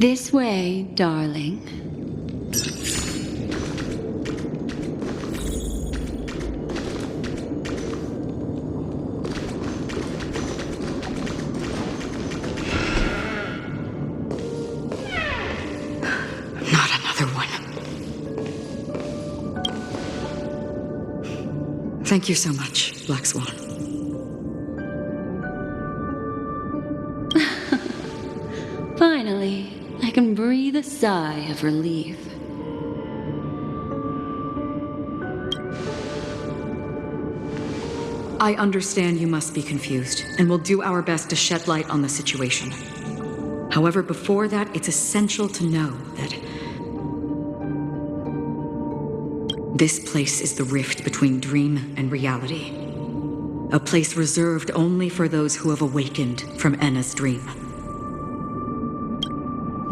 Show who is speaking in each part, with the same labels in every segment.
Speaker 1: This way, darling.
Speaker 2: Not another one. Thank you so much, Black Swan.
Speaker 1: Finally, I can breathe a sigh of relief.
Speaker 2: I understand you must be confused, and will do our best to shed light on the situation. However, before that, it's essential to know that this place is the rift between dream and reality. A place reserved only for those who have awakened from Enna's dream.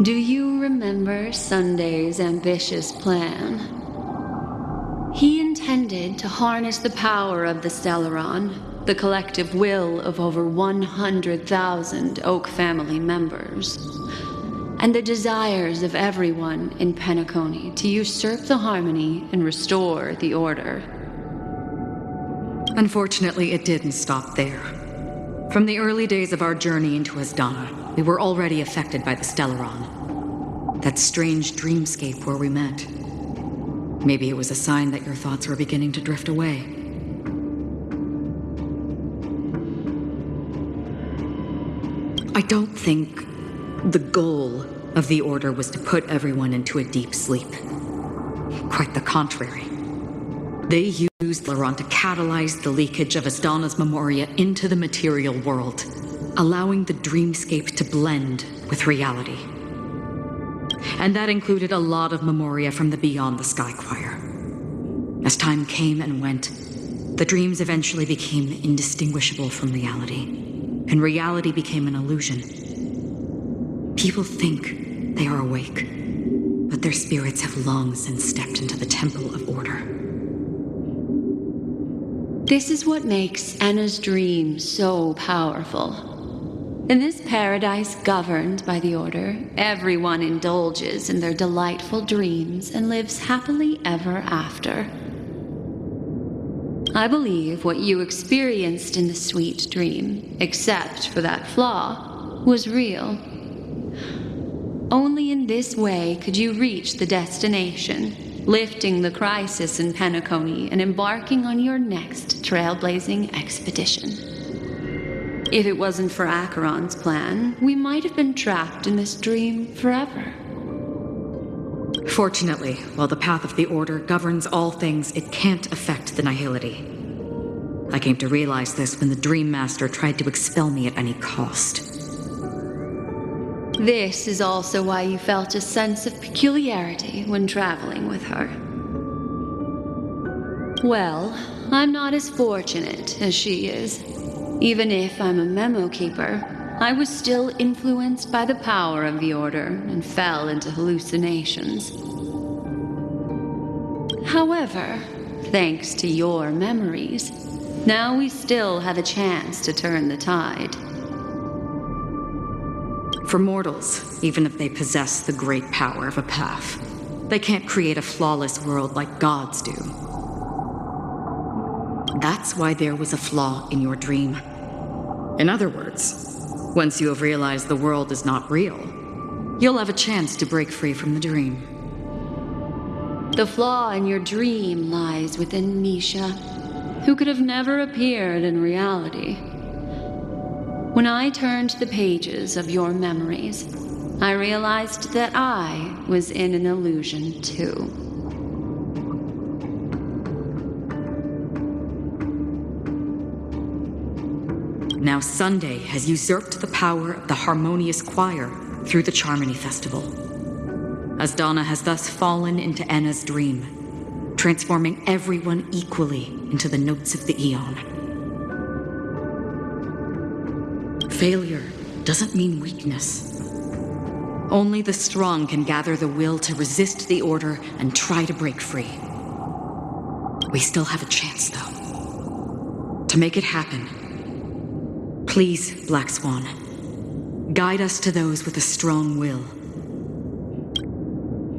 Speaker 1: Do you remember Sunday's ambitious plan? He intended to harness the power of the Stellaron, the collective will of over 100,000 Oak family members, and the desires of everyone in Penacony to usurp the harmony and restore the order.
Speaker 2: Unfortunately, it didn't stop there. From the early days of our journey into Asdana, we were already affected by the Stellaron. That strange dreamscape where we met. Maybe it was a sign that your thoughts were beginning to drift away. I don't think the goal of the Order was to put everyone into a deep sleep. Quite the contrary. They used Stellaron to catalyze the leakage of Asdana's memoria into the material world, allowing the dreamscape to blend with reality. And that included a lot of memoria from the Beyond the Sky Choir. As time came and went, the dreams eventually became indistinguishable from reality, and reality became an illusion. People think they are awake, but their spirits have long since stepped into the Temple of Order.
Speaker 1: This is what makes Enna's dream so powerful. In this paradise governed by the Order, everyone indulges in their delightful dreams and lives happily ever after. I believe what you experienced in the sweet dream, except for that flaw, was real. Only in this way could you reach the destination, lifting the crisis in Penacony and embarking on your next trailblazing expedition. If it wasn't for Acheron's plan, we might have been trapped in this dream forever.
Speaker 2: Fortunately, while the path of the Order governs all things, it can't affect the nihility. I came to realize this when the Dream Master tried to expel me at any cost.
Speaker 1: This is also why you felt a sense of peculiarity when traveling with her. Well, I'm not as fortunate as she is. Even if I'm a memo keeper, I was still influenced by the power of the Order and fell into hallucinations. However, thanks to your memories, now we still have a chance to turn the tide.
Speaker 2: For mortals, even if they possess the great power of a path, they can't create a flawless world like gods do. That's why there was a flaw in your dream. In other words, once you have realized the world is not real, you'll have a chance to break free from the dream.
Speaker 1: The flaw in your dream lies within Misha, who could have never appeared in reality. When I turned the pages of your memories, I realized that I was in an illusion too.
Speaker 2: Now Sunday has usurped the power of the harmonious choir through the Charmony Festival. Asdana has thus fallen into Enna's dream, transforming everyone equally into the notes of the Aeon. Failure doesn't mean weakness. Only the strong can gather the will to resist the Order and try to break free. We still have a chance, though. To make it happen, please, Black Swan, guide us to those with a strong will,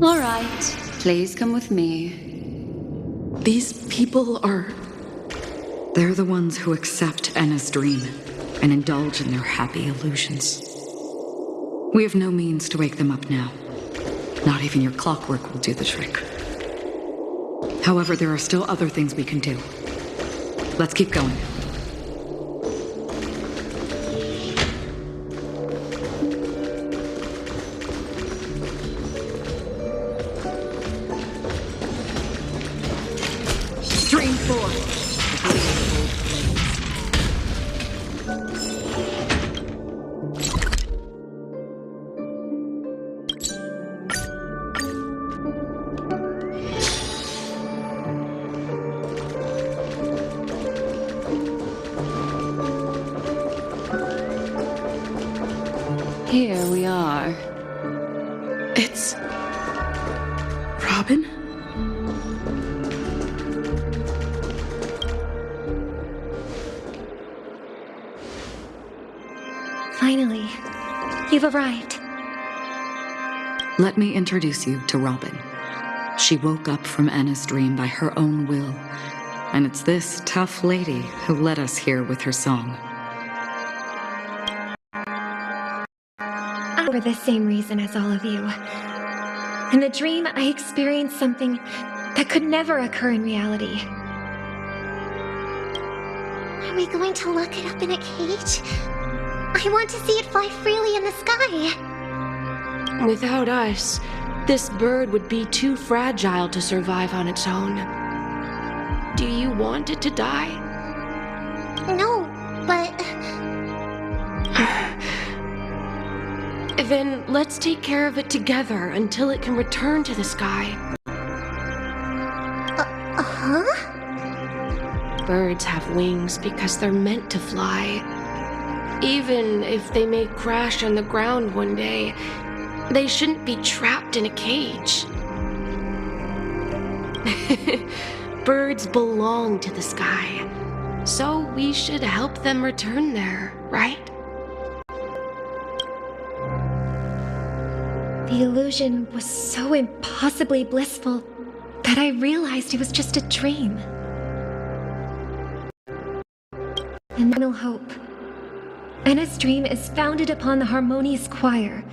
Speaker 1: All right, please come with me.
Speaker 2: These people are... They're the ones who accept Anna's dream and indulge in their happy illusions. We have no means to wake them up now. Not even your clockwork will do the trick. However, there are still other things we can do. Let's keep going. Dream 4.
Speaker 1: Here we are.
Speaker 2: It's... Robin?
Speaker 3: Finally, you've arrived.
Speaker 2: Let me introduce you to Robin. She woke up from Anna's dream by her own will, and it's this tough lady who led us here with her song.
Speaker 3: For the same reason as all of you. In the dream, I experienced something that could never occur in reality.
Speaker 4: Are we going to lock it up in a cage? I want to see it fly freely in the sky.
Speaker 5: Without us, this bird would be too fragile to survive on its own. Do you want it to die?
Speaker 4: No, but...
Speaker 5: Then let's take care of it together until it can return to the sky.
Speaker 4: Huh?
Speaker 5: Birds have wings because they're meant to fly. Even if they may crash on the ground one day, they shouldn't be trapped in a cage. Birds belong to the sky, so we should help them return there, right?
Speaker 3: The illusion was so impossibly blissful that I realized it was just a dream. And no hope. Anna's dream is founded upon the harmonious choir,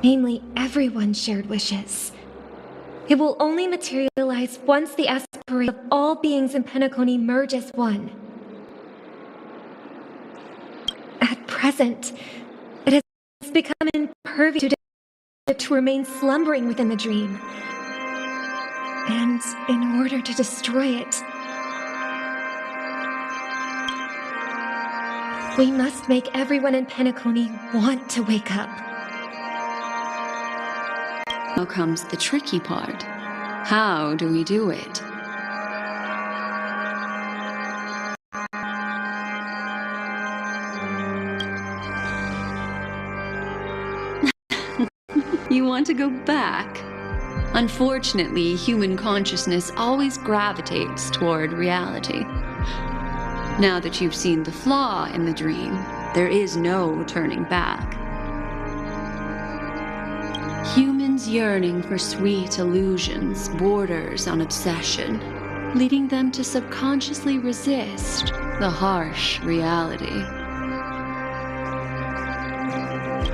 Speaker 3: namely everyone's shared wishes. It will only materialize once the aspiration of all beings in Penacony merge as one. At present, it has become impervious to remain slumbering within the dream. And in order to destroy it, we must make everyone in Penacony want to wake up.
Speaker 1: Now comes the tricky part. How do we do it? You want to go back? Unfortunately, human consciousness always gravitates toward reality. Now that you've seen the flaw in the dream, there is no turning back. Humans yearning for sweet illusions borders on obsession, leading them to subconsciously resist the harsh reality.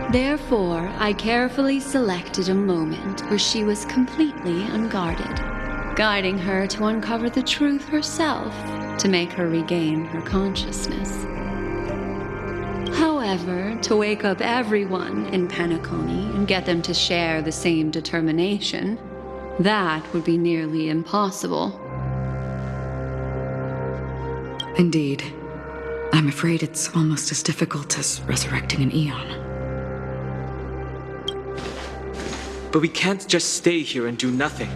Speaker 1: Therefore, I carefully selected a moment where she was completely unguarded, guiding her to uncover the truth herself to make her regain her consciousness. However, to wake up everyone in Penacony and get them to share the same determination, that would be nearly impossible.
Speaker 2: Indeed. I'm afraid it's almost as difficult as resurrecting an eon.
Speaker 6: But we can't just stay here and do nothing.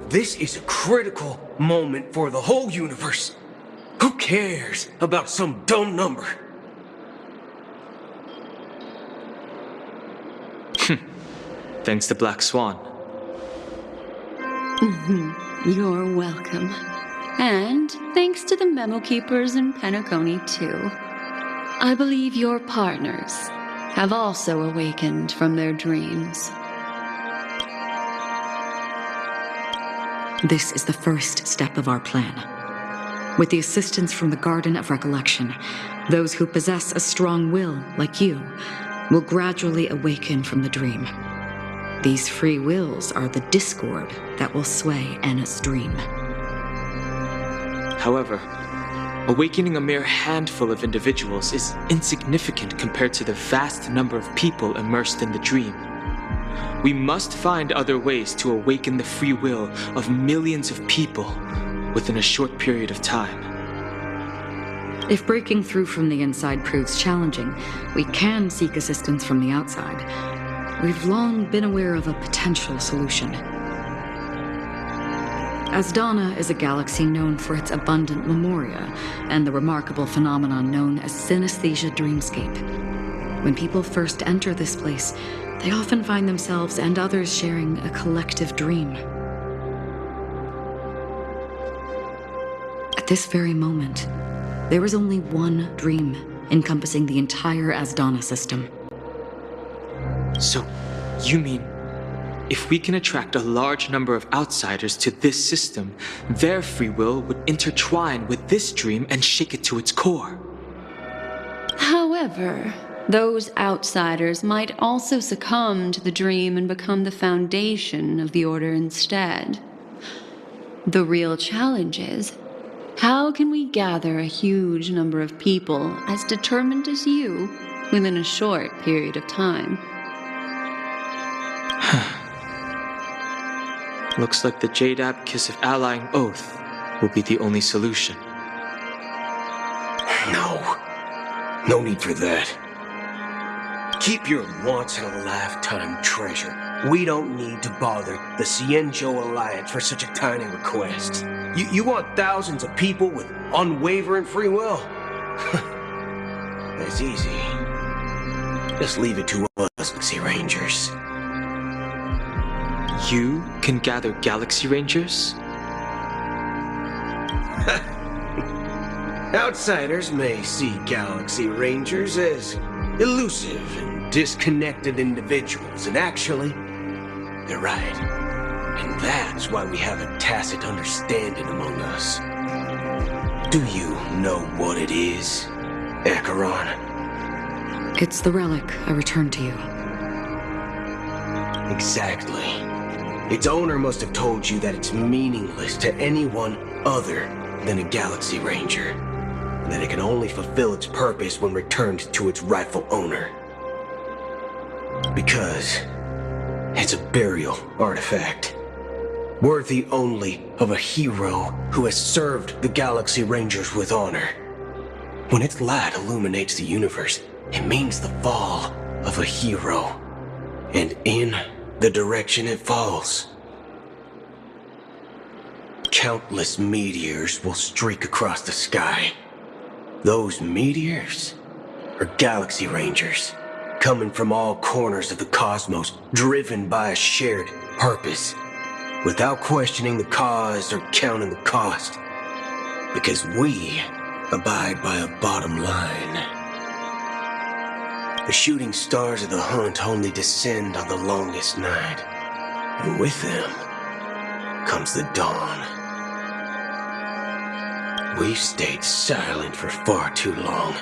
Speaker 7: This is a critical moment for the whole universe. Who cares about some dumb number?
Speaker 6: Thanks to Black Swan.
Speaker 1: You're welcome. And thanks to the memo keepers in Penacony, too. I believe you're partners, have also awakened from their dreams.
Speaker 2: This is the first step of our plan. With the assistance from the Garden of Recollection, those who possess a strong will, like you, will gradually awaken from the dream. These free wills are the discord that will sway Anna's dream.
Speaker 6: However, awakening a mere handful of individuals is insignificant compared to the vast number of people immersed in the dream. We must find other ways to awaken the free will of millions of people within a short period of time.
Speaker 2: If breaking through from the inside proves challenging, we can seek assistance from the outside. We've long been aware of a potential solution. Asdana is a galaxy known for its abundant memoria and the remarkable phenomenon known as synesthesia dreamscape. When people first enter this place, they often find themselves and others sharing a collective dream. At this very moment, there is only one dream encompassing the entire Asdana system.
Speaker 6: So, you mean, if we can attract a large number of outsiders to this system, their free will would intertwine with this dream and shake it to its core?
Speaker 1: However, those outsiders might also succumb to the dream and become the foundation of the Order instead. The real challenge is, how can we gather a huge number of people as determined as you within a short period of time?
Speaker 6: Looks like the Jade Abacus of Allying Oath will be the only solution.
Speaker 7: No need for that. Keep your once-in-a-lifetime treasure. We don't need to bother the Cienjo Alliance for such a tiny request. You want thousands of people with unwavering free will? That's easy. Just leave it to us, Galaxy Rangers.
Speaker 6: You can gather Galaxy Rangers?
Speaker 7: Outsiders may see Galaxy Rangers as elusive and disconnected individuals, and actually, they're right. And that's why we have a tacit understanding among us. Do you know what it is, Acheron?
Speaker 2: It's the relic I returned to you.
Speaker 7: Exactly. Its owner must have told you that it's meaningless to anyone other than a Galaxy Ranger, and that it can only fulfill its purpose when returned to its rightful owner. Because it's a burial artifact, worthy only of a hero who has served the Galaxy Rangers with honor. When its light illuminates the universe, it means the fall of a hero, and in the direction it falls, countless meteors will streak across the sky. Those meteors are Galaxy Rangers, coming from all corners of the cosmos, driven by a shared purpose, without questioning the cause or counting the cost, because we abide by a bottom line. The shooting stars of the hunt only descend on the longest night, and with them comes the dawn. We've stayed silent for far too long.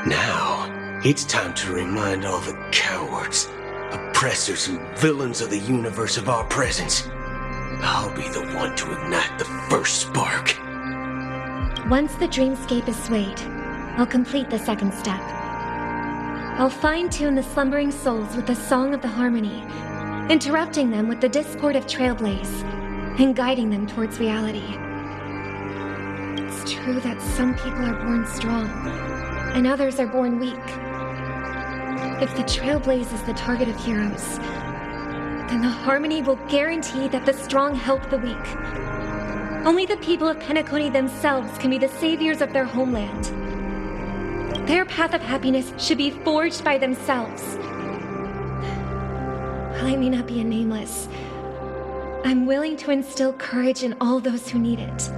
Speaker 7: Now, it's time to remind all the cowards, oppressors, and villains of the universe of our presence. I'll be the one to ignite the first spark.
Speaker 3: Once the dreamscape is swayed, I'll complete the second step. I'll fine-tune the slumbering souls with the song of the harmony, interrupting them with the discord of trailblaze, and guiding them towards reality. It's true that some people are born strong, and others are born weak. If the trailblaze is the target of heroes, then the harmony will guarantee that the strong help the weak. Only the people of Penacony themselves can be the saviors of their homeland. Their path of happiness should be forged by themselves. While I may not be a nameless, I'm willing to instill courage in all those who need it.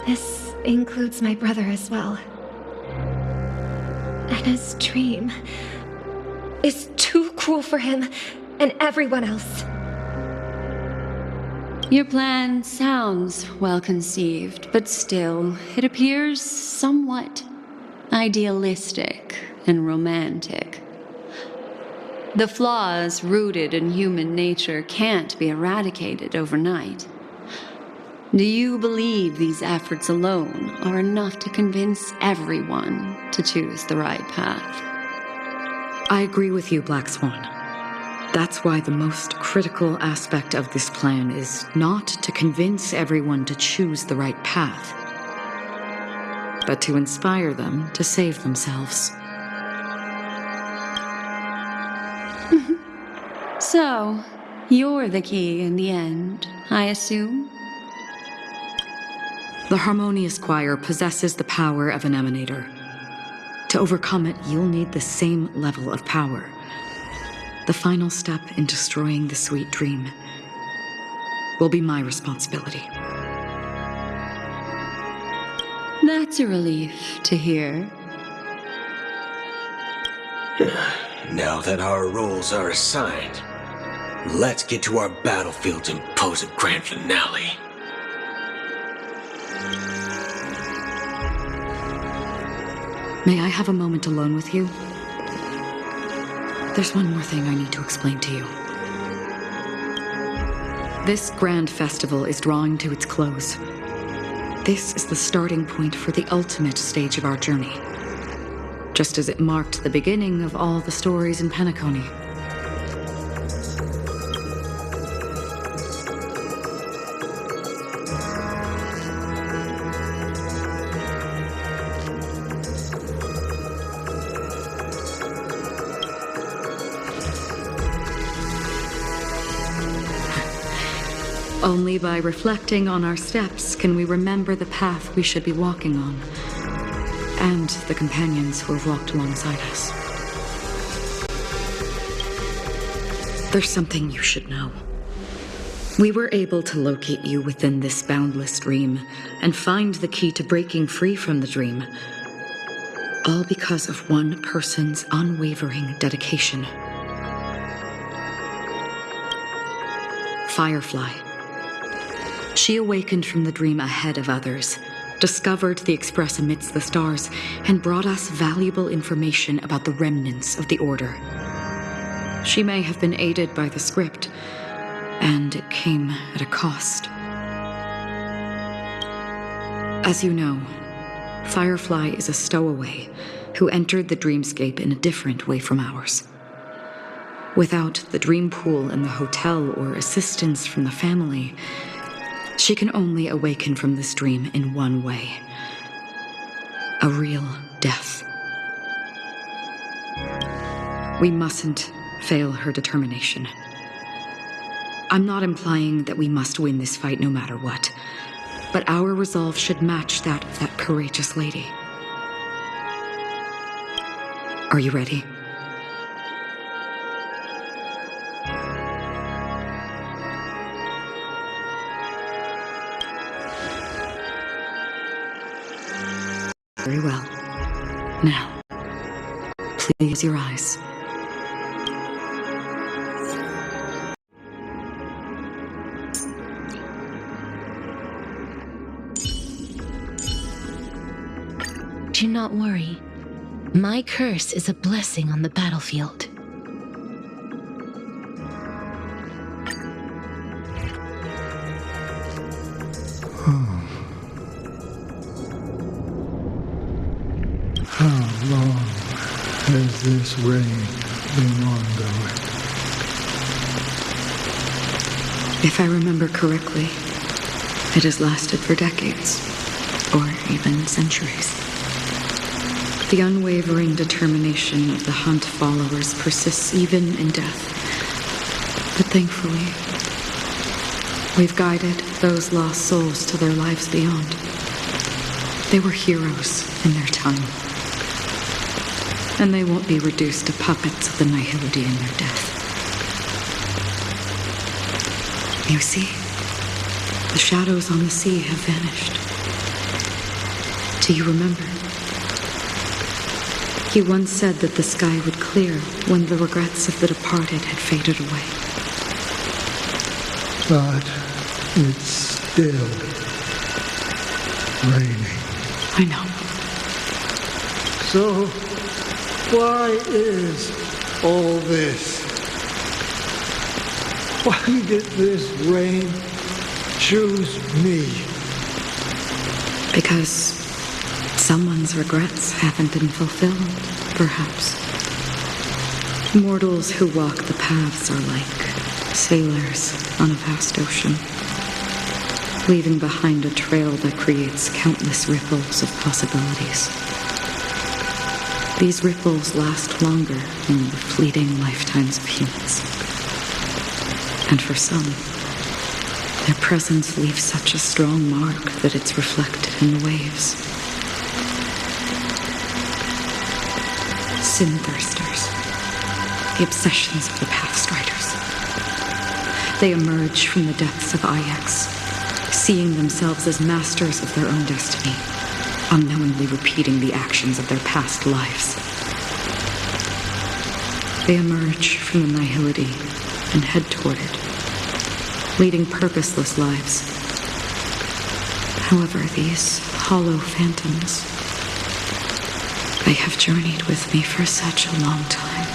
Speaker 3: This includes my brother as well. Anna's dream is too cruel for him and everyone else.
Speaker 1: Your plan sounds well conceived, but still, it appears somewhat idealistic and romantic. The flaws rooted in human nature can't be eradicated overnight. Do you believe these efforts alone are enough to convince everyone to choose the right path?
Speaker 2: I agree with you, Black Swan. That's why the most critical aspect of this plan is not to convince everyone to choose the right path, but to inspire them to save themselves.
Speaker 1: So, you're the key in the end, I assume?
Speaker 2: The harmonious choir possesses the power of an emanator. To overcome it, you'll need the same level of power. The final step in destroying the sweet dream will be my responsibility.
Speaker 1: That's a relief to hear.
Speaker 7: Now that our roles are assigned, let's get to our battlefields and pose a grand finale.
Speaker 2: May I have a moment alone with you? There's one more thing I need to explain to you. This grand festival is drawing to its close. This is the starting point for the ultimate stage of our journey, just as it marked the beginning of all the stories in Penacony. Only by reflecting on our steps can we remember the path we should be walking on, and the companions who have walked alongside us. There's something you should know. We were able to locate you within this boundless dream and find the key to breaking free from the dream, all because of one person's unwavering dedication. Firefly. She awakened from the dream ahead of others, discovered the express amidst the stars, and brought us valuable information about the remnants of the Order. She may have been aided by the script, and it came at a cost. As you know, Firefly is a stowaway who entered the dreamscape in a different way from ours. Without the dream pool in the hotel or assistance from the family, she can only awaken from this dream in one way: a real death. We mustn't fail her determination. I'm not implying that we must win this fight no matter what, but our resolve should match that of that courageous lady. Are you ready? Very well. Now, please your eyes.
Speaker 8: Do not worry. My curse is a blessing on the battlefield.
Speaker 9: How long has this reign been ongoing?
Speaker 2: If I remember correctly, it has lasted for decades, or even centuries. The unwavering determination of the Hunt followers persists even in death. But thankfully, we've guided those lost souls to their lives beyond. They were heroes in their time, and they won't be reduced to puppets of the Nihility in their death. You see, the shadows on the sea have vanished. Do you remember? He once said that the sky would clear when the regrets of the departed had faded away.
Speaker 9: But it's still raining.
Speaker 2: I know.
Speaker 9: So, why is all this? Why did this rain choose me?
Speaker 2: Because someone's regrets haven't been fulfilled, perhaps. Mortals who walk the paths are like sailors on a vast ocean, leaving behind a trail that creates countless ripples of possibilities. These ripples last longer than the fleeting lifetimes of humans. And for some, their presence leaves such a strong mark that it's reflected in the waves. Sin-thirsters, the obsessions of the Pathstriders. They emerge from the depths of Ix, seeing themselves as masters of their own destiny, unknowingly repeating the actions of their past lives. They emerge from the nihility and head toward it, leading purposeless lives. However, these hollow phantoms, they have journeyed with me for such a long time.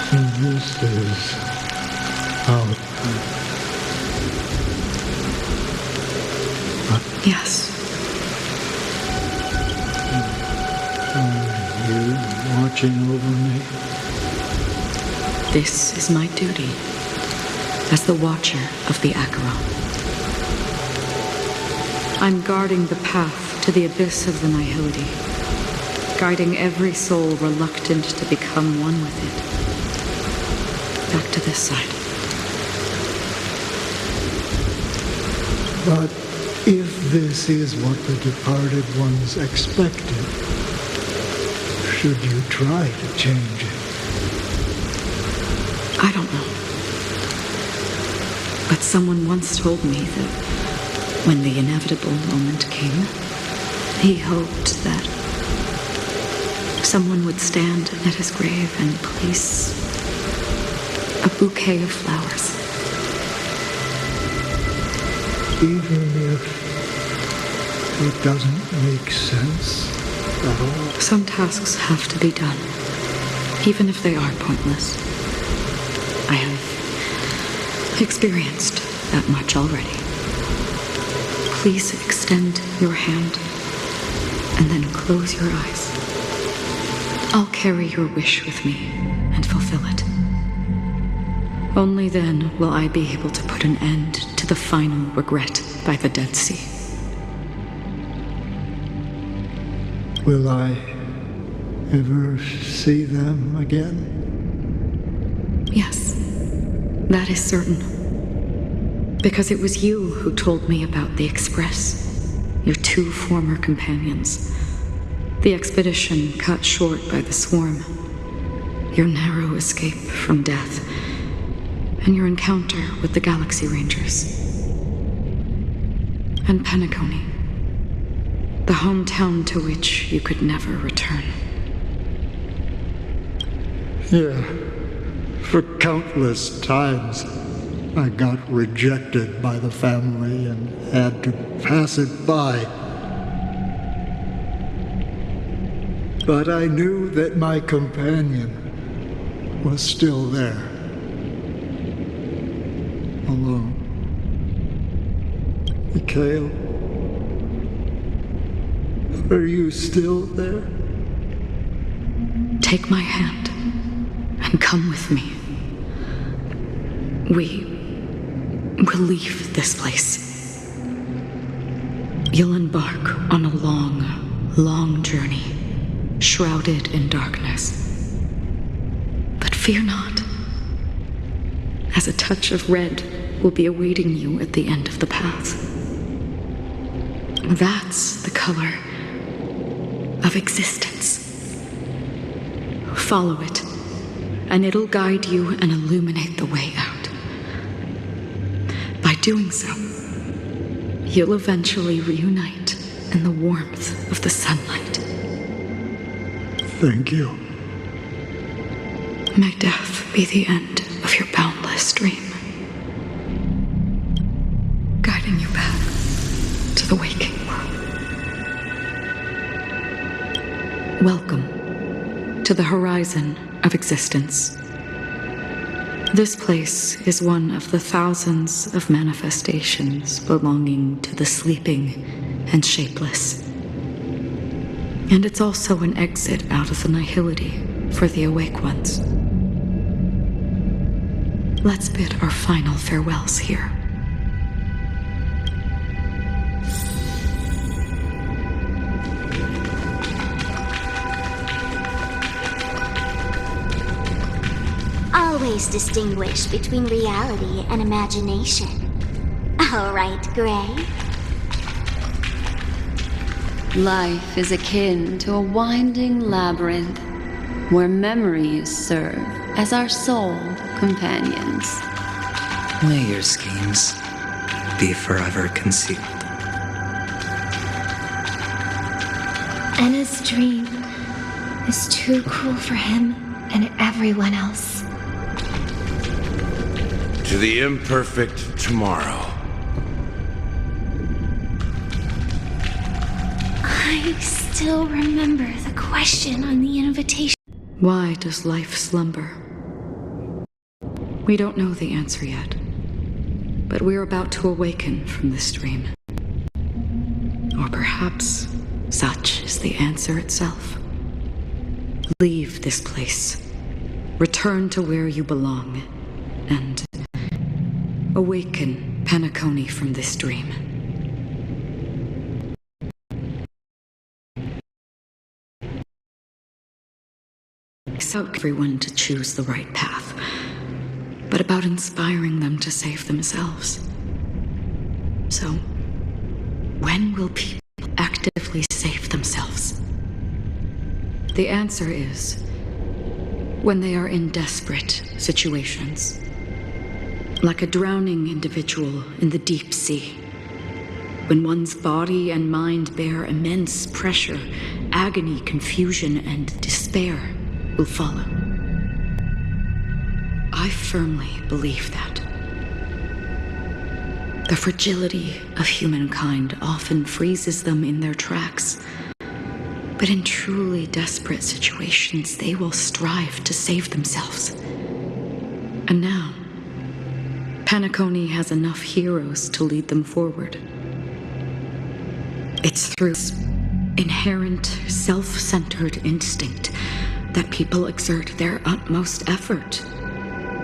Speaker 9: So this is our path.
Speaker 2: Yes.
Speaker 9: Are you watching over me?
Speaker 2: This is my duty as the Watcher of the Acheron. I'm guarding the path to the abyss of the nihility, guiding every soul reluctant to become one with it. Back to this side.
Speaker 9: But if this is what the departed ones expected, should you try to change it?
Speaker 2: I don't know. But someone once told me that when the inevitable moment came, he hoped that someone would stand at his grave and place a bouquet of flowers.
Speaker 9: Even if it doesn't make sense at all?
Speaker 2: Some tasks have to be done, even if they are pointless. I have experienced that much already. Please extend your hand and then close your eyes. I'll carry your wish with me and fulfill it. Only then will I be able to put an end to the final regret by the Dead Sea.
Speaker 9: Will I ever see them again?
Speaker 2: Yes, that is certain. Because it was you who told me about the Express, your two former companions. The expedition cut short by the swarm, your narrow escape from death, and your encounter with the Galaxy Rangers. And Penacony, the hometown to which you could never return.
Speaker 9: Yeah, for countless times I got rejected by the family and had to pass it by. But I knew that my companion was still there. Alone. Mikhail, are you still there?
Speaker 2: Take my hand and come with me. We will leave this place. You'll embark on a long, long journey, shrouded in darkness. But fear not, as a touch of red will be awaiting you at the end of the path. That's the color of existence. Follow it, and it'll guide you and illuminate the way out. By doing so, you'll eventually reunite in the warmth of the sunlight.
Speaker 9: Thank you.
Speaker 2: May death be the end of your boundless dream, guiding you back to the waking world. Welcome to the horizon of existence. This place is one of the thousands of manifestations belonging to the sleeping and shapeless. And it's also an exit out of the nihility for the awake ones. Let's bid our final farewells here.
Speaker 4: Always distinguish between reality and imagination. All right, Gray.
Speaker 1: Life is akin to a winding labyrinth where memories serve as our sole companions.
Speaker 10: May your schemes be forever concealed.
Speaker 3: Anna's dream is too cruel for him and everyone else.
Speaker 11: To the imperfect tomorrow.
Speaker 4: I still remember the question on the invitation.
Speaker 2: Why does life slumber? We don't know the answer yet, but we're about to awaken from this dream. Or perhaps such is the answer itself. Leave this place, return to where you belong, and awaken Penacony from this dream. It's about everyone to choose the right path, but about inspiring them to save themselves. So, when will people actively save themselves? The answer is when they are in desperate situations. Like a drowning individual in the deep sea. When one's body and mind bear immense pressure, agony, confusion, and despair will follow. I firmly believe that. The fragility of humankind often freezes them in their tracks. But in truly desperate situations, they will strive to save themselves. And now, Penacony has enough heroes to lead them forward. It's through inherent, self-centered instinct that people exert their utmost effort,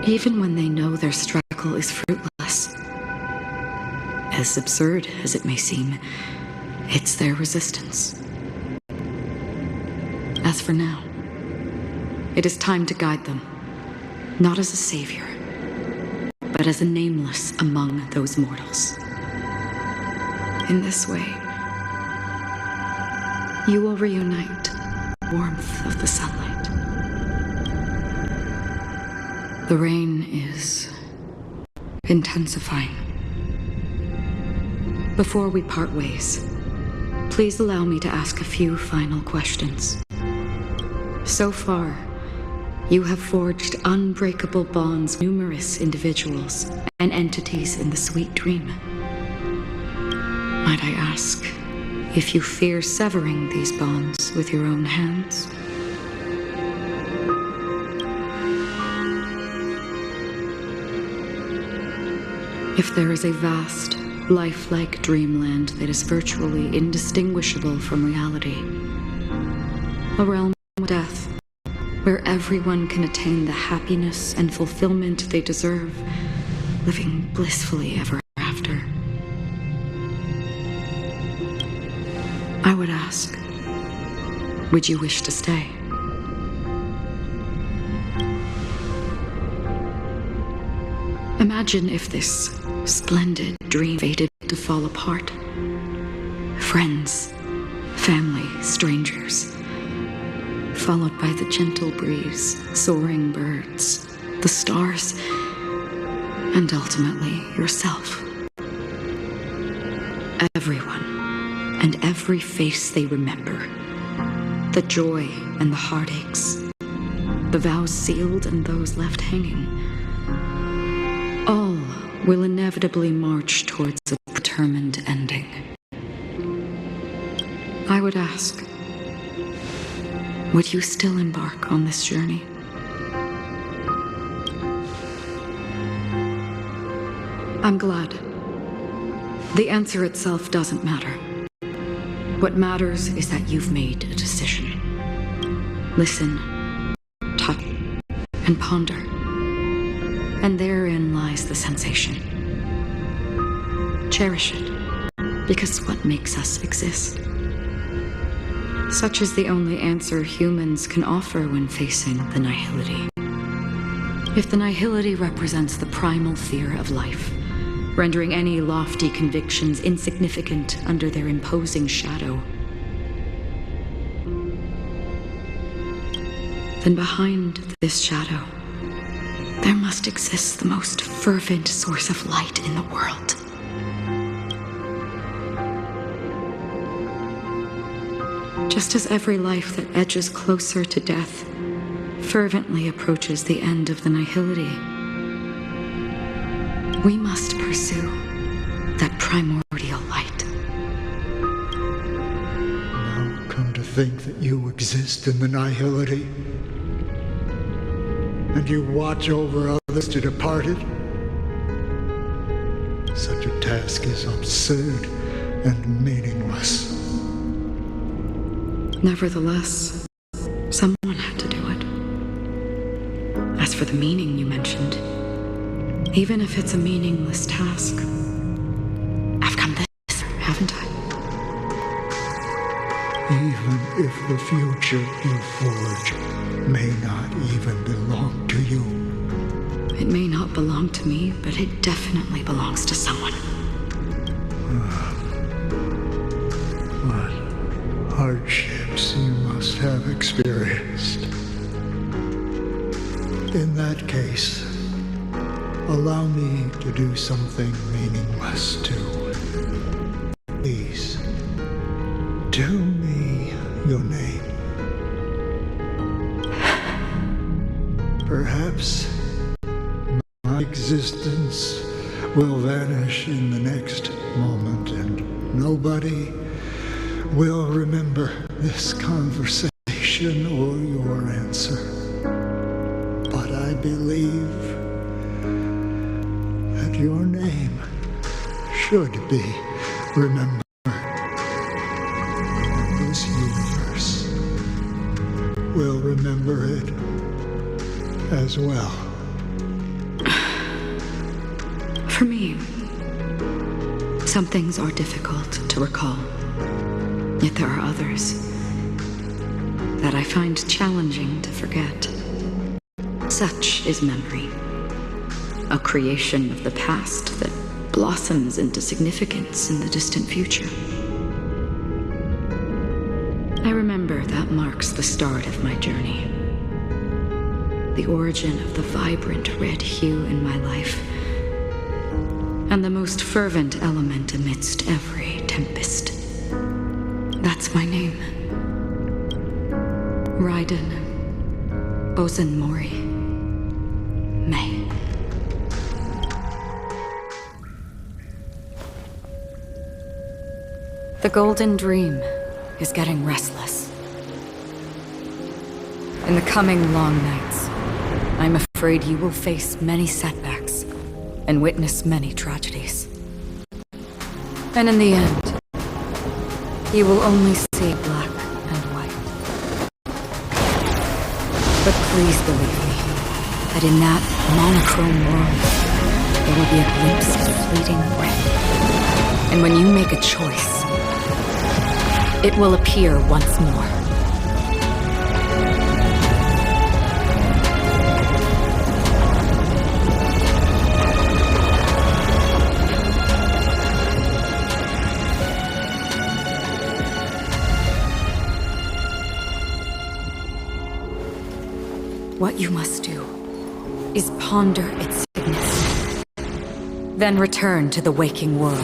Speaker 2: even when they know their struggle is fruitless. As absurd as it may seem, it's their resistance. As for now, it is time to guide them, not as a savior, but as a nameless among those mortals. In this way, you will reunite the warmth of the sunlight. The rain is intensifying. Before we part ways, please allow me to ask a few final questions. So far, you have forged unbreakable bonds with numerous individuals and entities in the sweet dream. Might I ask if you fear severing these bonds with your own hands? If there is a vast, lifelike dreamland that is virtually indistinguishable from reality, a realm of death, where everyone can attain the happiness and fulfillment they deserve, living blissfully ever after. I would ask, would you wish to stay? Imagine if this splendid dream fated to fall apart. Friends, family, strangers, followed by the gentle breeze, soaring birds, the stars, and ultimately yourself. Everyone and every face they remember. The joy and the heartaches, the vows sealed and those left hanging. All will inevitably march towards a determined ending. I would ask, would you still embark on this journey? I'm glad. The answer itself doesn't matter. What matters is that you've made a decision. Listen, touch, and ponder. And therein lies the sensation. Cherish it, because what makes us exist. Such is the only answer humans can offer when facing the nihility. If the nihility represents the primal fear of life, rendering any lofty convictions insignificant under their imposing shadow, then behind this shadow, there must exist the most fervent source of light in the world. Just as every life that edges closer to death fervently approaches the end of the nihility, we must pursue that primordial light.
Speaker 9: Now come to think that you exist in the nihility, and you watch over others to depart it. Such a task is absurd and meaningless.
Speaker 2: Nevertheless, someone had to do it. As for the meaning you mentioned, even if it's a meaningless task, I've come this, haven't I?
Speaker 9: Even if the future you forge may not even belong to you.
Speaker 2: It may not belong to me, but it definitely belongs to someone.
Speaker 9: What hardships you must have experienced. In that case, allow me to do something meaningless too. Please, tell me your name. Perhaps my existence will vanish in the next moment and nobody will remember this conversation or your answer. But I believe that your name should be remembered. And this universe will remember it as well.
Speaker 2: For me, some things are difficult to recall. Yet there are others that I find challenging to forget. Such is memory, a creation of the past that blossoms into significance in the distant future. I remember that marks the start of my journey, the origin of the vibrant red hue in my life, and the most fervent element amidst every tempest. That's my name. Raiden Ozenmori May. The Golden Dream is getting restless. In the coming long nights, I'm afraid you will face many setbacks and witness many tragedies. And in the end, you will only see black and white. But please believe me, that in that monochrome world, there will be a glimpse of fleeting red. And when you make a choice, it will appear once more. What you must do is ponder its significance, then return to the waking world.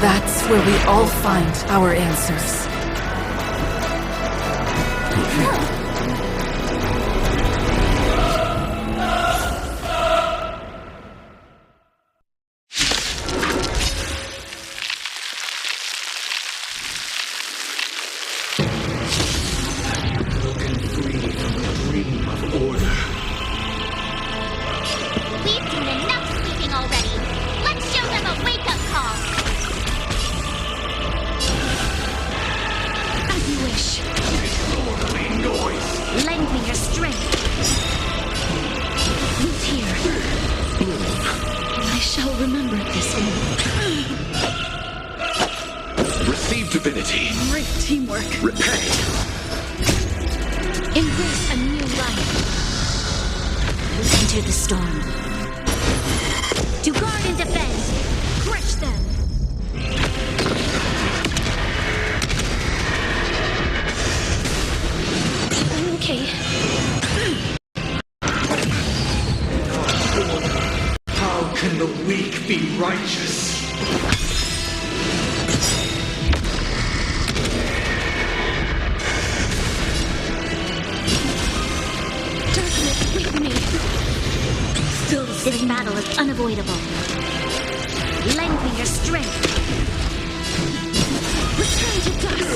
Speaker 12: That's where we all find our answers.
Speaker 4: This battle is unavoidable. Lengthen your strength. Return to dust.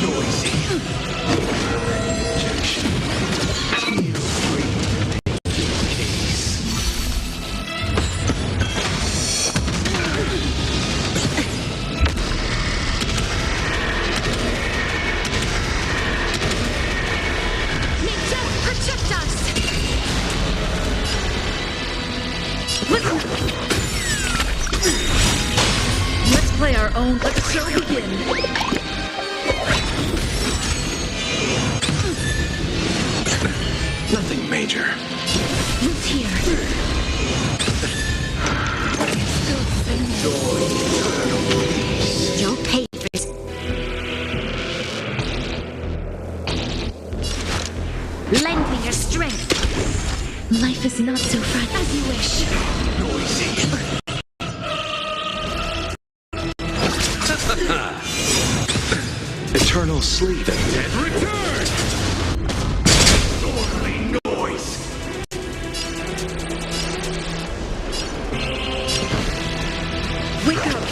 Speaker 7: Noisy.
Speaker 2: Let the show begin.
Speaker 7: Nothing major.
Speaker 4: Who's here? You'll pay for this. Lengthen your strength.
Speaker 8: Life is not so fragile
Speaker 4: as you wish.
Speaker 7: Noisy. Eternal sleep. The dead return! Orderly noise!
Speaker 2: Wake up!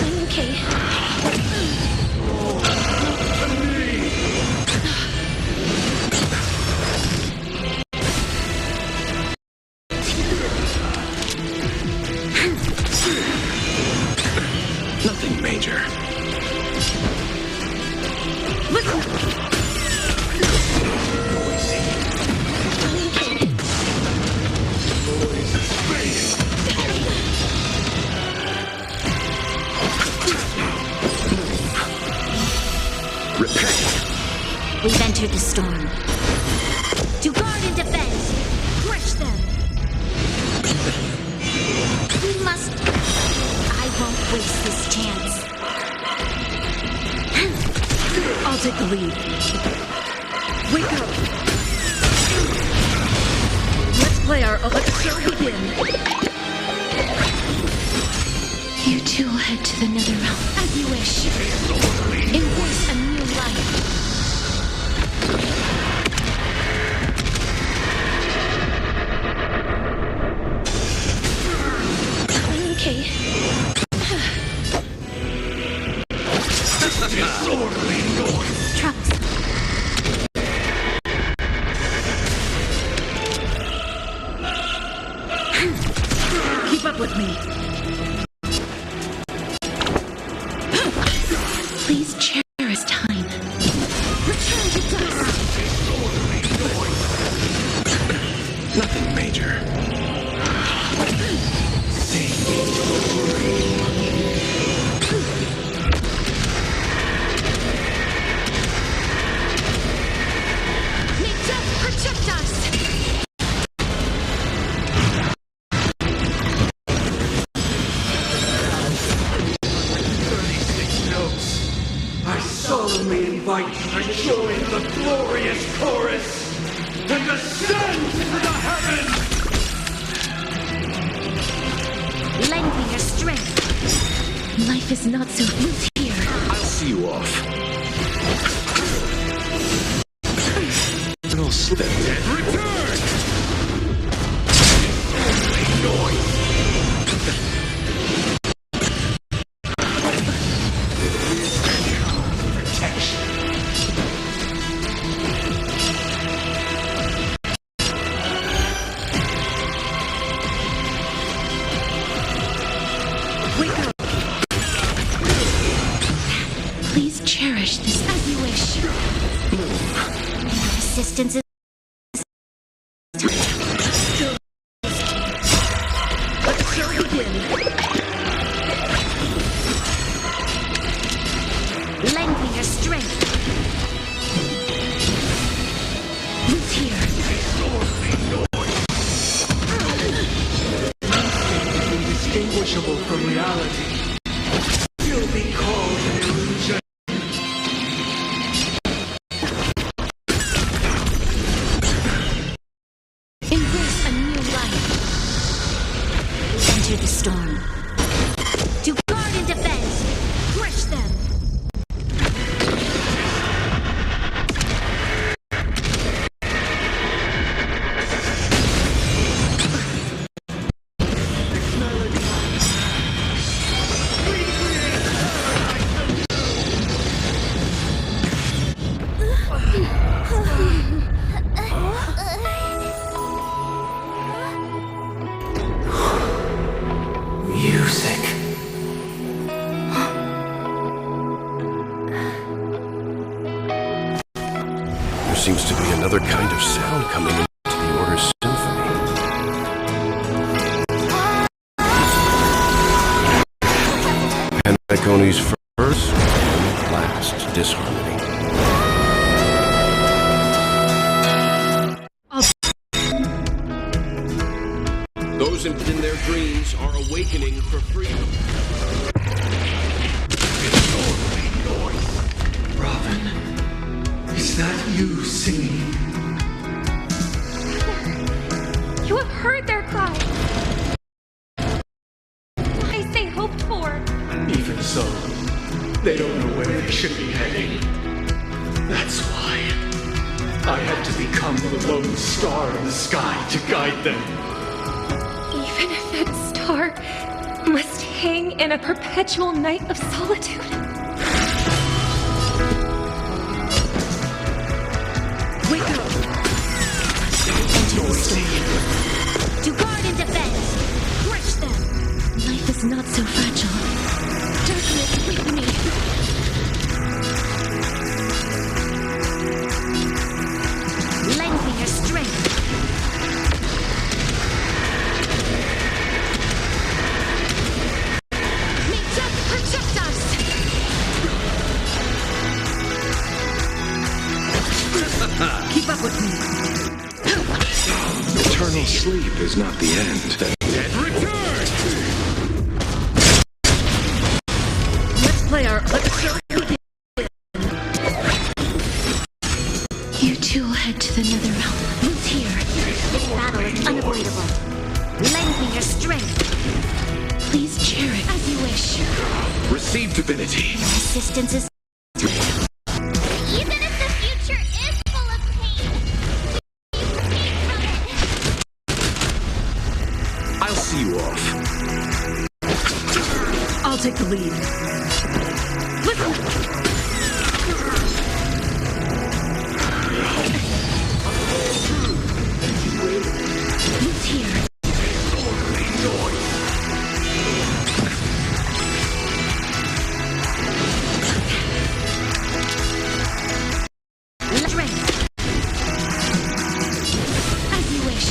Speaker 4: I'm okay.
Speaker 7: Nothing major.
Speaker 4: We've entered the storm. To guard and defend. Crush them. We must. I won't waste this chance.
Speaker 2: I'll take the lead. Wake up. Let's play our. Let the show begin.
Speaker 8: You two will head to the nether realm.
Speaker 4: As you wish. Embrace a new life. Okay.
Speaker 7: Disorderly noise.
Speaker 4: Troublesome.
Speaker 2: Keep up with me.
Speaker 8: Please cherish time.
Speaker 4: Return to dust.
Speaker 7: Disorderly noise. Nothing major. Sink into a dream.
Speaker 4: May death protect us.
Speaker 7: 36 notes. I solemnly invite you to join the glorious chorus.
Speaker 11: and ascend to the heavens!
Speaker 3: Lengthen your strength. Life is not so loose here.
Speaker 11: I'll see you off.
Speaker 6: It'll slip.
Speaker 11: Return!
Speaker 8: Please cherish this as you wish.
Speaker 4: Resistance is...
Speaker 3: Lengthen your strength. Loose here.
Speaker 11: Indistinguishable from reality. You'll be called an illusion.
Speaker 3: Embrace a new life. Enter the storm. To guard and defend. Crush them.
Speaker 7: Music. There seems to be another kind of sound coming into the Order's symphony. Penacony's first and last disharmony. Those in their dreams are awakening for freedom.
Speaker 11: Robin, is that you singing?
Speaker 3: You have heard their cry. I say hoped for.
Speaker 11: Even so, they don't know where they should be heading. That's why I had to become the lone star in the sky to guide them.
Speaker 3: Even if that star must hang in a perpetual night of solitude.
Speaker 12: Wake up!
Speaker 3: Enter the storm. To guard and defend. Crush them.
Speaker 8: Life is not so fragile.
Speaker 3: Darkness with me. Lengthen your strength. May death protect us.
Speaker 12: Keep up with me.
Speaker 11: Eternal sleep is not the end. And return!
Speaker 12: Let's play our...
Speaker 8: You two will head to the nether realm. Move here.
Speaker 4: This battle is unavoidable.
Speaker 3: Lengthen your strength.
Speaker 8: Please cherish
Speaker 3: As you wish.
Speaker 11: Receive divinity.
Speaker 4: Resistance is... Even if the future is full of pain, you escape from it.
Speaker 11: I'll see you off.
Speaker 12: I'll take the lead. Listen!
Speaker 8: Move here.
Speaker 3: Strength. As you wish.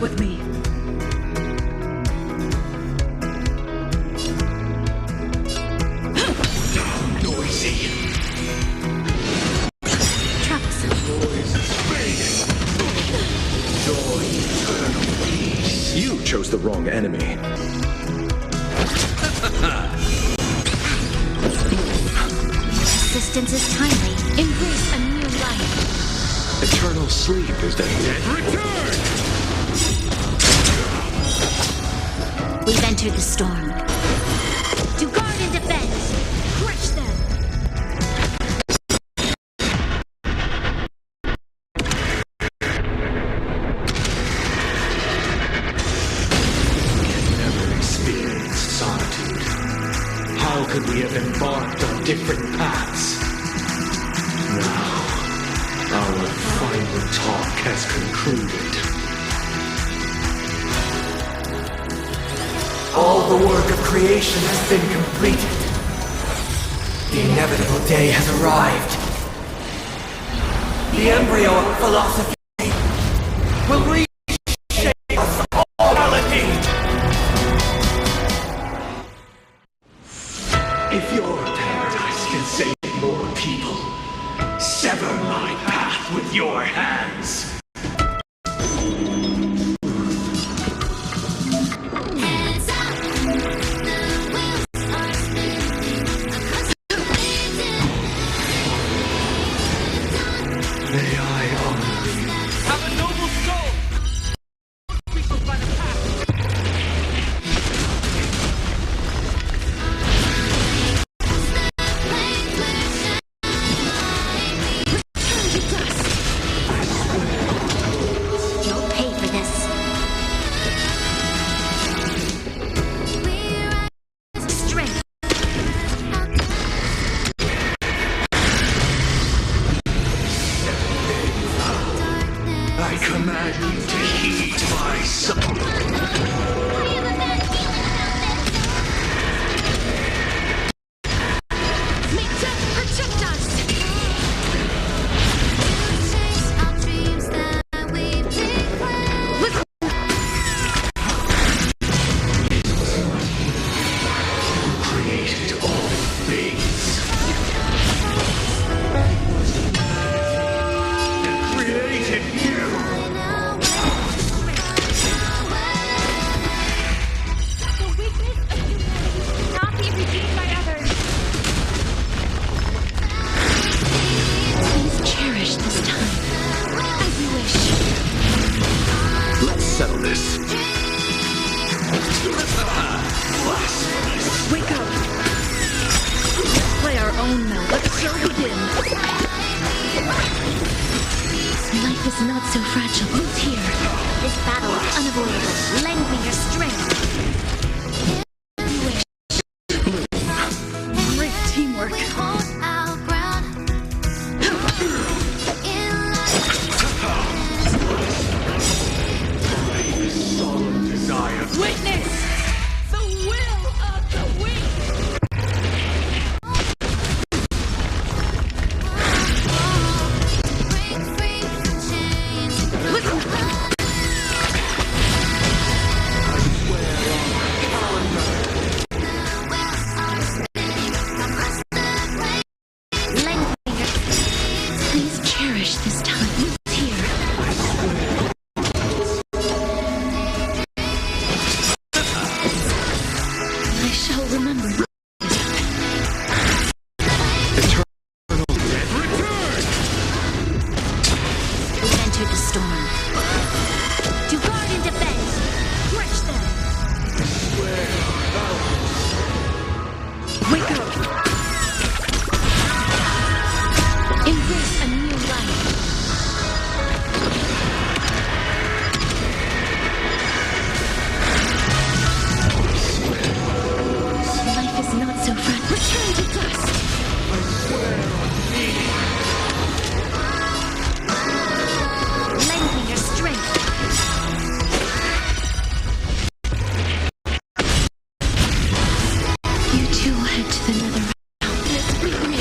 Speaker 12: With me.
Speaker 11: Noisy.
Speaker 3: Troublesome.
Speaker 11: Noise is fading. Joy, eternal peace. You chose the wrong enemy.
Speaker 4: existence is timely. Embrace a new life.
Speaker 11: Eternal sleep is the
Speaker 13: Return!
Speaker 4: We've entered the storm. To guard and defend. Crush them.
Speaker 11: never experienced solitude. How could we have embarked on different paths? Now, our final talk has concluded.
Speaker 7: All the work of creation has been completed. The inevitable day has arrived. The embryo of philosophy will reshape us all reality.
Speaker 11: If your paradise can save more people, sever my path with your hands. May I honor you.
Speaker 13: Have a noble soul! People by the path.
Speaker 4: Return to dust. You'll pay for this. Strength.
Speaker 11: I command you to heed my song.
Speaker 4: May death protect us. Listen.
Speaker 11: Created all things. Created you.
Speaker 4: The weakness of humanity cannot be redeemed by others.
Speaker 8: Please cherish this time.
Speaker 4: As you wish.
Speaker 11: Let's settle this.
Speaker 12: Wake up! Let's play our own now. Let the show begin.
Speaker 8: Life is not so fragile. Who's here?
Speaker 4: This battle is unavoidable. Lend me your strength. You wish.
Speaker 12: Great teamwork.
Speaker 11: Solemn desire.
Speaker 12: Witness the will of the weak.
Speaker 8: Please cherish this time. Who's here? I shall remember.
Speaker 4: We've entered the storm. To guard and defend. Crush them.
Speaker 12: Wake up!
Speaker 8: Embrace a new life. Life is not so fragile. Return to dust.
Speaker 4: Lend me your strength.
Speaker 8: You too will head to the nether realm. With me.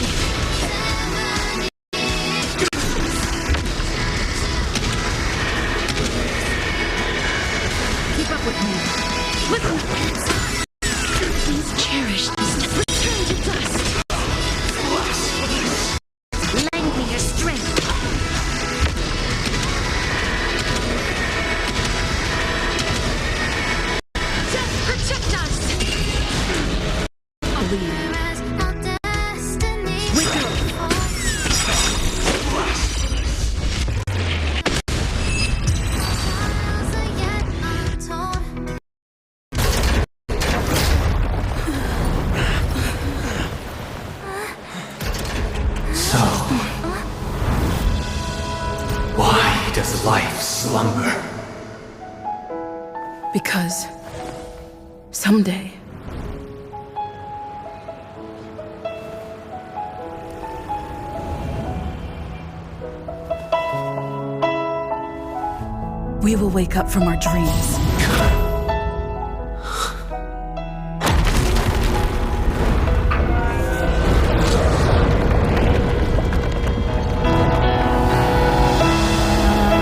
Speaker 11: does life slumber?
Speaker 12: Because someday we will wake up from our dreams.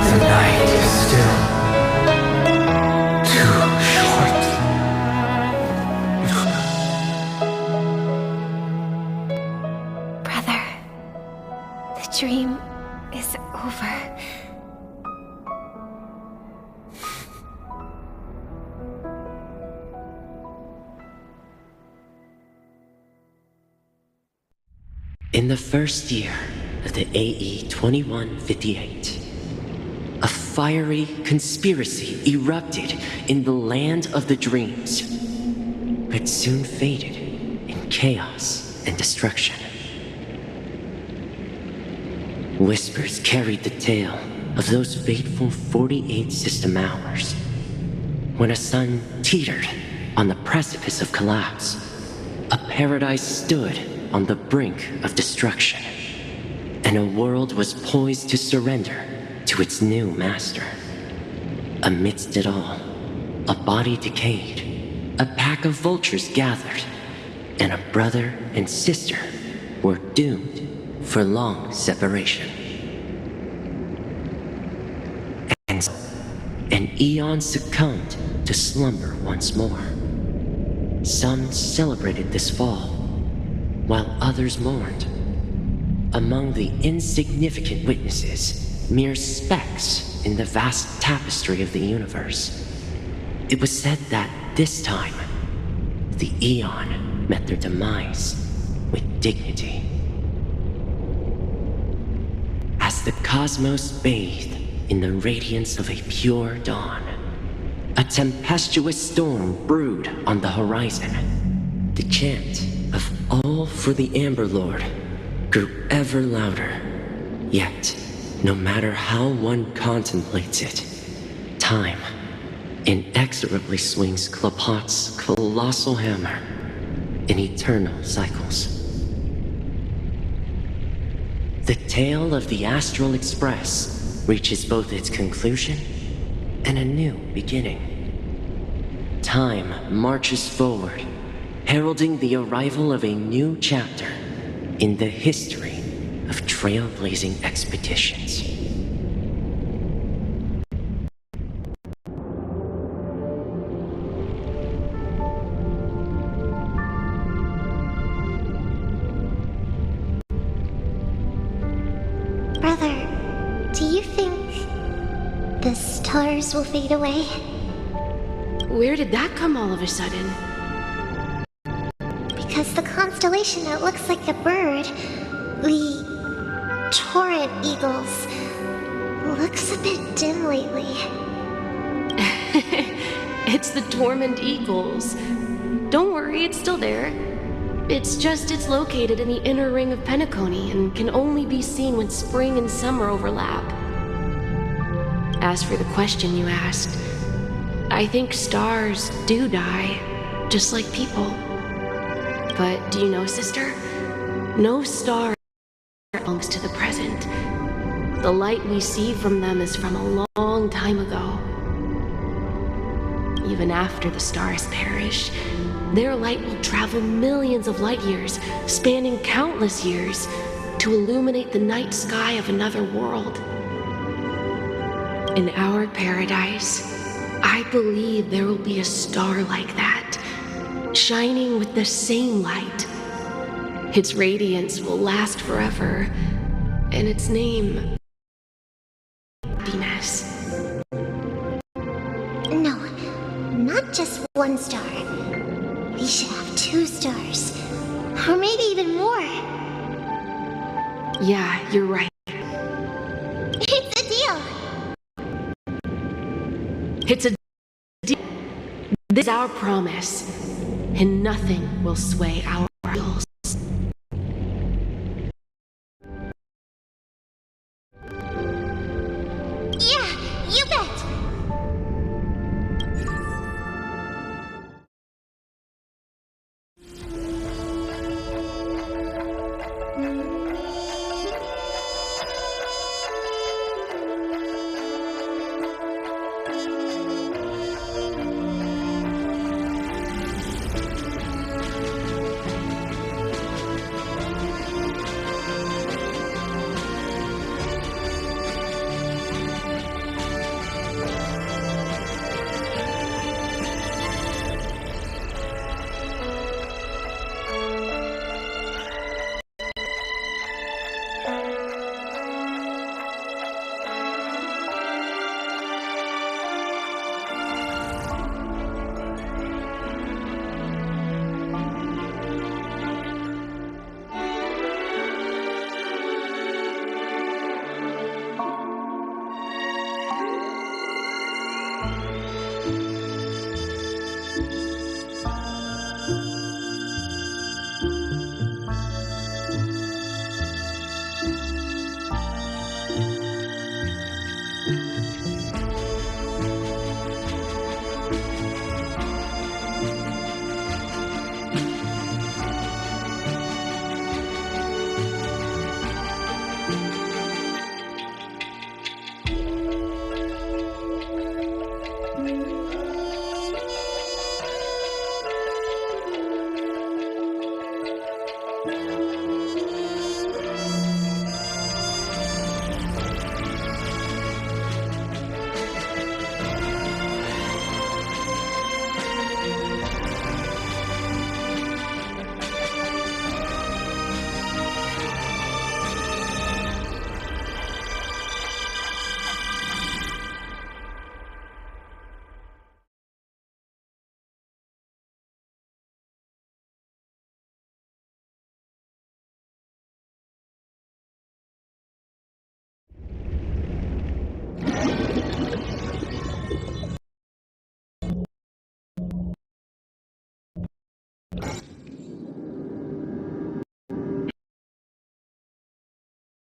Speaker 11: The night is still too short.
Speaker 3: Brother, the dream is over.
Speaker 14: In the first year of the AE 2158, a fiery conspiracy erupted in the land of the dreams, but soon faded in chaos and destruction. Whispers carried the tale of those fateful 48 system hours, when a sun teetered on the precipice of collapse. A paradise stood on the brink of destruction, and a world was poised to surrender to its new master. Amidst it all, a body decayed, a pack of vultures gathered, and a brother and sister were doomed for long separation. And so, an eon succumbed to slumber once more. Some celebrated this fall, while others mourned. Among the insignificant witnesses, mere specks in the vast tapestry of the universe, it was said that this time, the Eon met their demise with dignity. As the cosmos bathed in the radiance of a pure dawn, a tempestuous storm brewed on the horizon. The chant of all for the Amber Lord grew ever louder. Yet, no matter how one contemplates it, time inexorably swings Klapot's colossal hammer in eternal cycles. The tale of the Astral Express reaches both its conclusion and a new beginning. Time marches forward, heralding the arrival of a new chapter in the history of trailblazing expeditions.
Speaker 4: Brother, do you think the stars will fade away?
Speaker 5: Where did that come all of a sudden?
Speaker 4: Because the constellation that looks like a bird, the torrent eagles, looks a bit dim lately.
Speaker 5: It's the Torment Eagles. Don't worry, it's still there. It's located in the inner ring of Penacony and can only be seen when spring and summer overlap. As for the question you asked, I think stars do die, just like people. But do you know, sister? No star belongs to the present. The light we see from them is from a long time ago. Even after the stars perish, their light will travel millions of light years, spanning countless years, to illuminate the night sky of another world. In our paradise, I believe there will be a star like that, shining with the same light. Its radiance will last forever, and its name, happiness.
Speaker 4: No, not just one star. We should have 2 stars, or maybe even more.
Speaker 5: Yeah, you're right.
Speaker 4: It's a deal.
Speaker 5: It's a deal. This is our promise, and nothing will sway our wills.
Speaker 4: Yeah!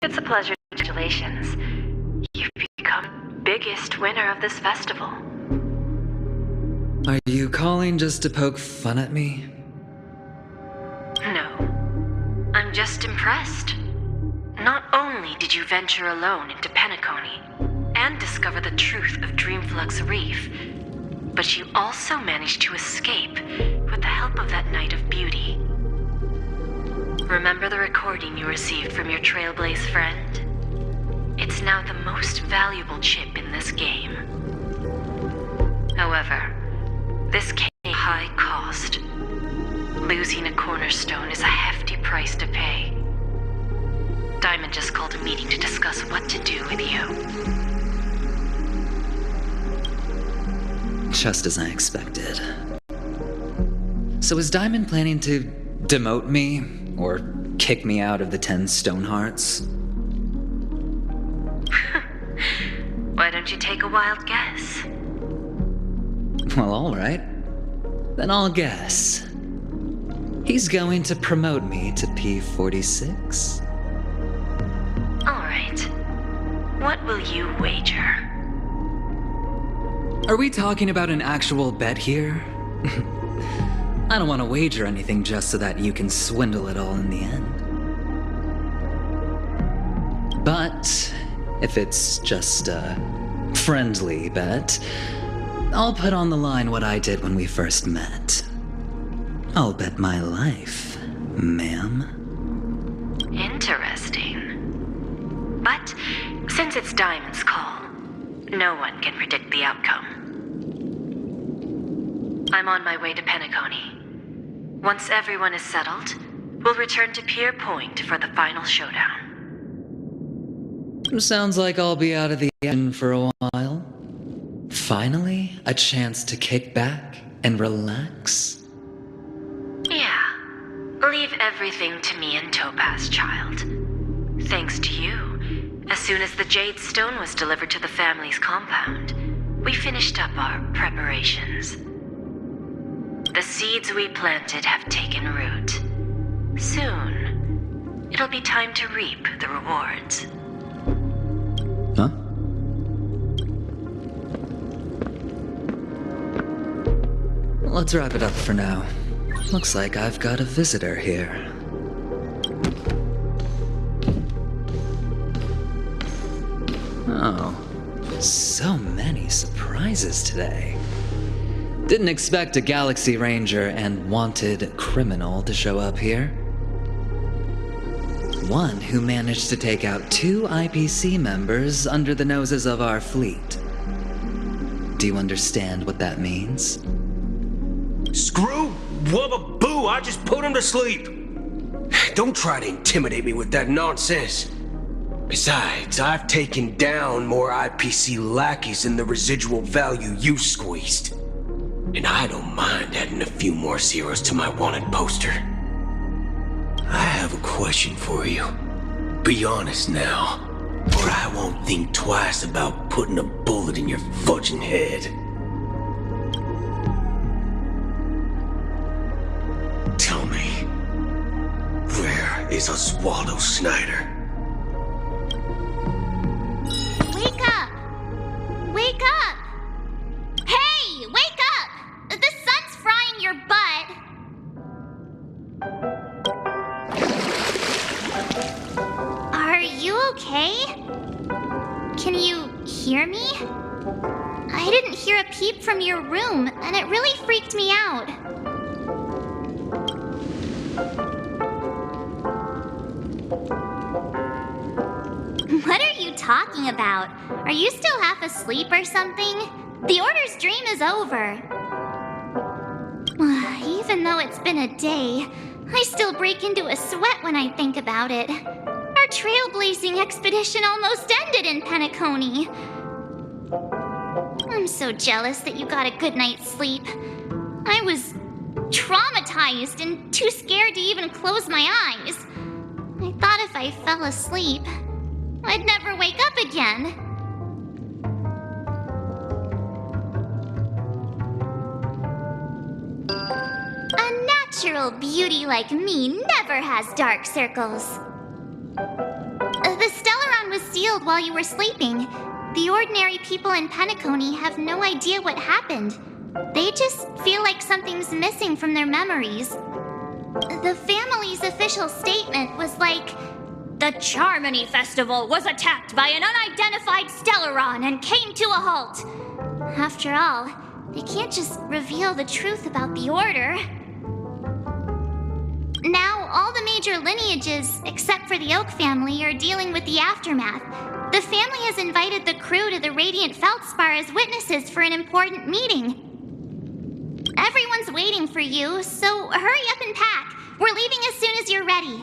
Speaker 8: It's a pleasure. Congratulations. You've become biggest winner of this festival.
Speaker 10: Are you calling just to poke fun at me?
Speaker 8: No. I'm just impressed. Not only did you venture alone into Penacony and discover the truth of Dreamflux Reef, but you also managed to escape with the help of that Knight of Beauty. Remember the recording you received from your Trailblaze friend? It's now the most valuable chip in this game. However, this came at a high cost. Losing a cornerstone is a hefty price to pay. Diamond just called a meeting to discuss what to do with you.
Speaker 10: Just as I expected. So is Diamond planning to demote me? Or kick me out of the 10 Stonehearts?
Speaker 8: Why don't you take a wild guess?
Speaker 10: Well, alright. Then I'll guess. He's going to promote me to P46?
Speaker 8: Alright. What will you wager?
Speaker 10: Are we talking about an actual bet here? I don't want to wager anything just so that you can swindle it all in the end. But if it's just a friendly bet, I'll put on the line what I did when we first met. I'll bet my life, ma'am.
Speaker 8: Interesting. But since it's Diamond's call, no one can predict the outcome. I'm on my way to Penacony. Once everyone is settled, we'll return to Pier Point for the final showdown.
Speaker 10: Sounds like I'll be out of the action for a while. Finally, a chance to kick back and relax.
Speaker 8: Yeah. Leave everything to me and Topaz, child. Thanks to you, as soon as the Jade Stone was delivered to the family's compound, we finished up our preparations. The seeds we planted have taken root. Soon, it'll be time to reap the rewards.
Speaker 10: Huh? Let's wrap it up for now. Looks like I've got a visitor here. Oh, so many surprises today. Didn't expect a Galaxy Ranger and wanted criminal to show up here. One who managed to take out 2 IPC members under the noses of our fleet. Do you understand what that means?
Speaker 7: Screw wubba boo, I just put him to sleep. Don't try to intimidate me with that nonsense. Besides, I've taken down more IPC lackeys than the residual value you squeezed. And I don't mind adding a few more zeros to my wanted poster. I have a question for you. Be honest now, or I won't think twice about putting a bullet in your fudging head. Tell me, where is Oswaldo Snyder?
Speaker 4: Wake up! Wake up! Hey, wake up! The sun's frying your butt. Are you okay? Can you hear me? I didn't hear a peep from your room, and it really freaked me out. What are you talking about? Are you still half asleep or something? The Order's dream is over. Even though it's been a day, I still break into a sweat when I think about it. Our trailblazing expedition almost ended in Penacony. I'm so jealous that you got a good night's sleep. I was traumatized and too scared to even close my eyes. I thought if I fell asleep, I'd never wake up again. real beauty like me never has dark circles. The Stellaron was sealed while you were sleeping. The ordinary people in Penacony have no idea what happened. They just feel like something's missing from their memories. The family's official statement was like, "The Charmony Festival was attacked by an unidentified Stellaron and came to a halt." After all, they can't just reveal the truth about the Order. Now, all the major lineages, except for the Oak family, are dealing with the aftermath. The family has invited the crew to the Radiant Feldspar as witnesses for an important meeting. Everyone's waiting for you, so hurry up and pack. We're leaving as soon as you're ready.